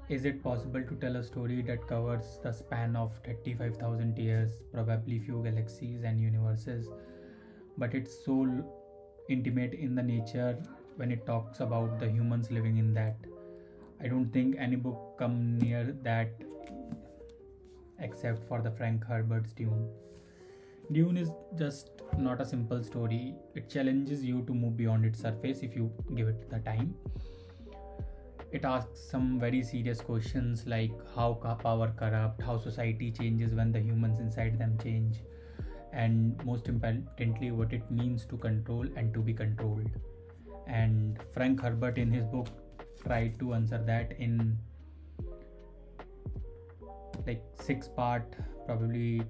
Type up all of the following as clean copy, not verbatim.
Is it possible to tell a story that covers the span of 35,000 years, probably few galaxies and universes, but it's so intimate in the nature when it talks about the humans living in that? I don't think any book come near that except for the Frank Herbert's Dune. Dune is just not a simple story. It challenges you to move beyond its surface if you give it the time. It asks some very serious questions like how power corrupt, how society changes when the humans inside them change, and most importantly, what it means to control and to be controlled. And Frank Herbert in his book tried to answer that in like 6 part, probably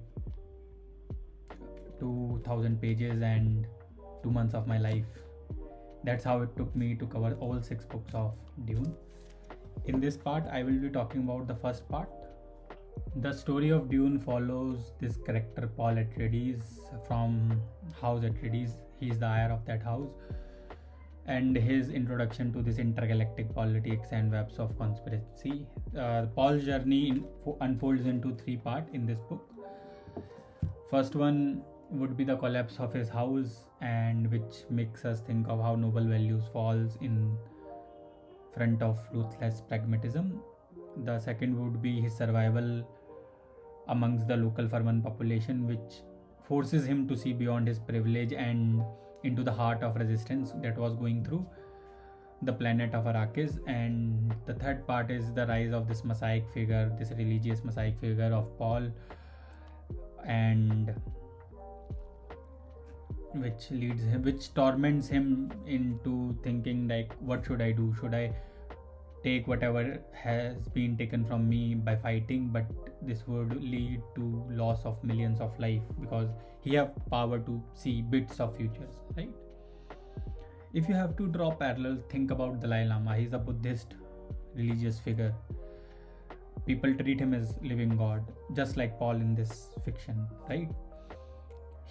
2000 pages and 2 months of my life. That's how it took me to cover all 6 books of Dune. In this part, I will be talking about the first part. The story of Dune follows this character Paul Atreides from House Atreides. He is the heir of that house, and his introduction to this intergalactic politics and webs of conspiracy. Paul's journey unfolds into 3 parts in this book. First one would be the collapse of his house, and which makes us think of how noble values falls in front of ruthless pragmatism. The second would be his survival amongst the local Furman population, which forces him to see beyond his privilege and into the heart of resistance that was going through the planet of Arrakis. And the third part is the rise of this messiah figure, this religious messiah figure of Paul, and which torments him into thinking like, what should I do? Should I take whatever has been taken from me by fighting? But this would lead to loss of millions of life because he have power to see bits of futures, right? If you have to draw parallel, think about Dalai Lama. He's a Buddhist religious figure. People treat him as living god, just like Paul in this fiction, right?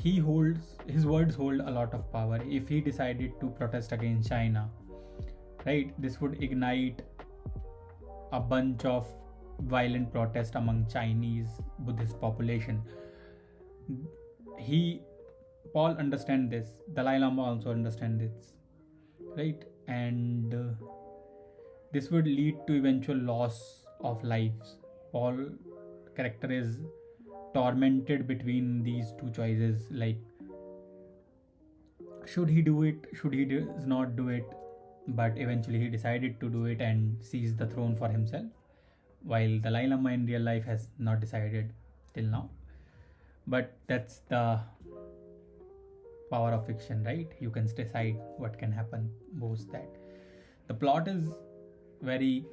His words hold a lot of power. If he decided to protest against China, right, this would ignite a bunch of violent protest among Chinese Buddhist population. Paul understand this. Dalai Lama also understand this, right? And this would lead to eventual loss of lives. Paul character is tormented between these two choices, like should he do it, should he does not do it. But eventually he decided to do it and seize the throne for himself, while Dalai Lama in real life has not decided till now. But that's the power of fiction, right? You can decide what can happen post that. The plot is very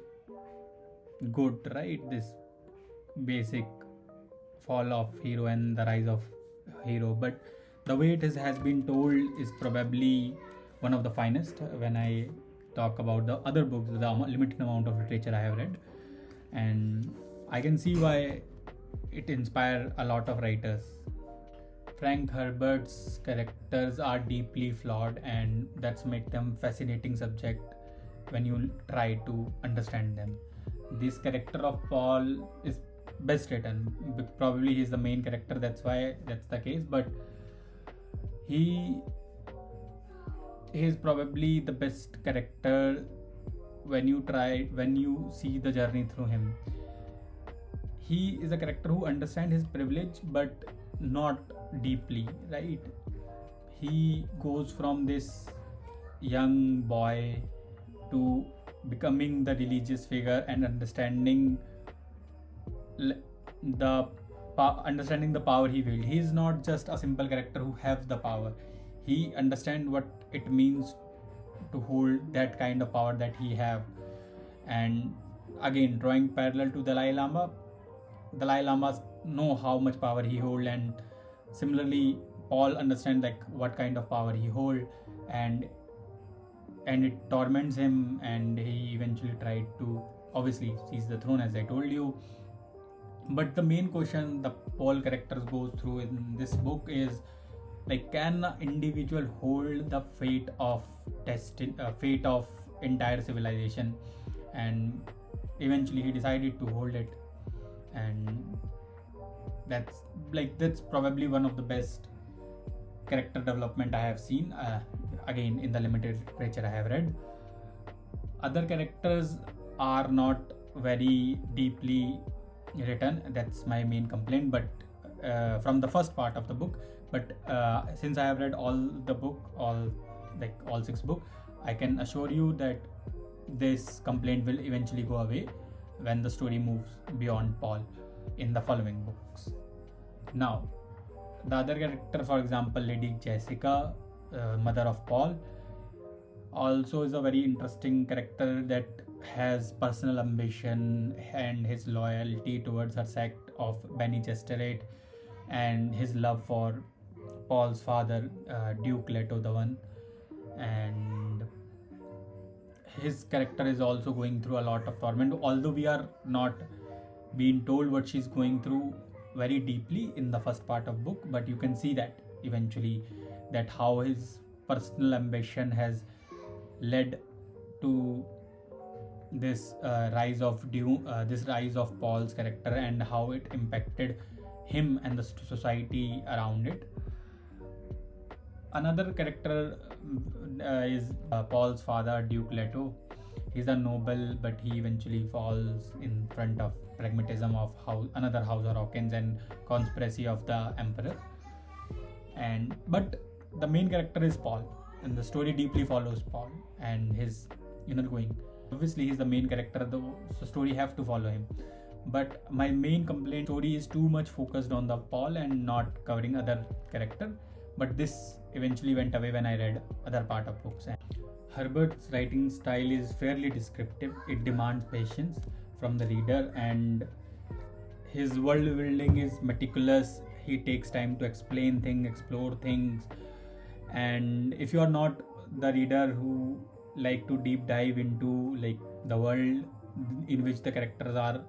good, right? This basic fall of hero and the rise of hero, but the way has been told is probably one of the finest. When I talk about the other books, the limited amount of literature I have read, and I can see why it inspired a lot of writers. Frank Herbert's characters are deeply flawed, and that's make them fascinating subject when you try to understand them. This character of Paul is best written. Probably he's the main character, that's why that's the case, but he is probably the best character when you see the journey through him. He is a character who understands his privilege but not deeply, right? He goes from this young boy to becoming the religious figure and understanding the power he wields. He is not just a simple character who have the power. He understands what it means to hold that kind of power that he have. And again, drawing parallel to Dalai Lama know how much power he hold, and similarly Paul understands like what kind of power he hold, and it torments him, and he eventually tried to obviously seize the throne, as I told you. But the main question the Paul characters goes through in this book is like, can an individual hold the fate of entire civilization? And eventually he decided to hold it. And that's probably one of the best character development I have seen, again in the limited literature I have read. Other characters are not very deeply written, that's my main complaint, but from the first part of the book. But since I have read all the book, all 6 books, I can assure you that this complaint will eventually go away when the story moves beyond Paul in the following books. Now, the other character, for example, Lady Jessica, mother of Paul, also is a very interesting character that has personal ambition and his loyalty towards her sect of Bene Gesserit, and his love for Paul's father, Duke Leto the One. And his character is also going through a lot of torment, although we are not being told what she's going through very deeply in the first part of book, but you can see that eventually, that how his personal ambition has led to this rise of Dune, this rise of Paul's character, and how it impacted him and the society around it. Another character is Paul's father, Duke Leto. He's a noble, but he eventually falls in front of pragmatism of another House of Hawkins and conspiracy of the Emperor. But the main character is Paul, and the story deeply follows Paul and his inner going. Obviously, he's the main character, though the story have to follow him. But my main complaint, story is too much focused on the Paul and not covering other character. But this eventually went away when I read other part of books. Herbert's writing style is fairly descriptive. It demands patience from the reader, and his world building is meticulous. He takes time to explain things, explore things, and if you are not the reader who like to deep dive into like the world in which the characters are,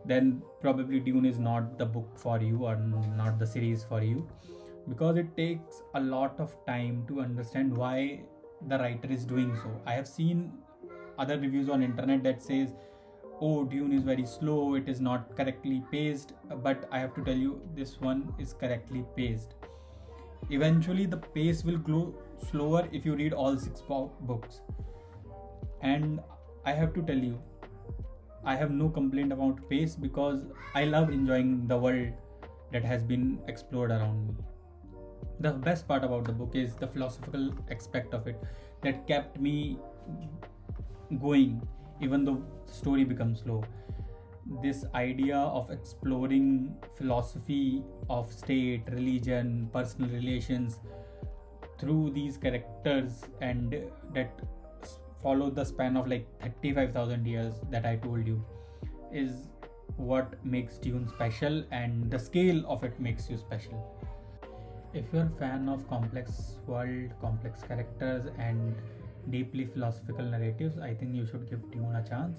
then probably Dune is not the book for you or not the series for you, because it takes a lot of time to understand why the writer is doing so. I have seen other reviews on internet that says, oh, Dune is very slow, it is not correctly paced, but I have to tell you, this one is correctly paced. Eventually the pace will go slower if you read all 6 books, and I have to tell you, I have no complaint about pace, because I love enjoying the world that has been explored around me. The best part about the book is the philosophical aspect of it that kept me going even though the story becomes slow. This idea of exploring philosophy of state, religion, personal relations through these characters, and that follow the span of like 35,000 years that I told you, is what makes Dune special, and the scale of it makes you special. If you're a fan of complex world, complex characters, and deeply philosophical narratives, I think you should give Dune a chance.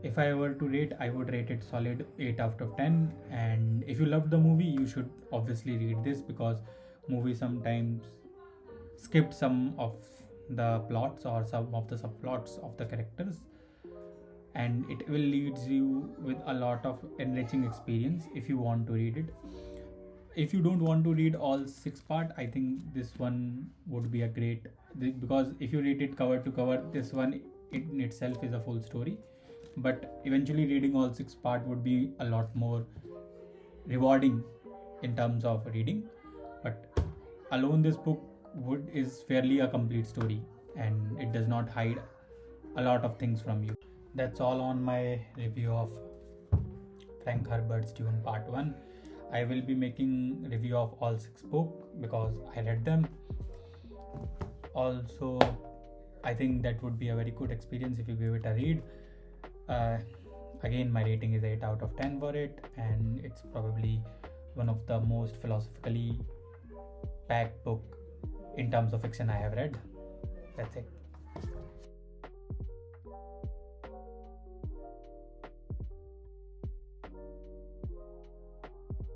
If I were to rate, I would rate it solid 8 out of 10. And if you loved the movie, you should obviously read this, because movie sometimes skipped some of the plots or some of the subplots of the characters, and it will lead you with a lot of enriching experience if you want to read it. If you don't want to read all 6 part, I think this one would be a great, because if you read it cover to cover, this one in itself is a full story, but eventually reading all 6 part would be a lot more rewarding in terms of reading. But alone this book is fairly a complete story, and it does not hide a lot of things from you. That's all on my review of Frank Herbert's Dune Part 1. I will be making review of all 6 books because I read them. Also, I think that would be a very good experience if you give it a read. Again, my rating is 8 out of 10 for it, and it's probably one of the most philosophically packed book in terms of fiction I have read. That's it.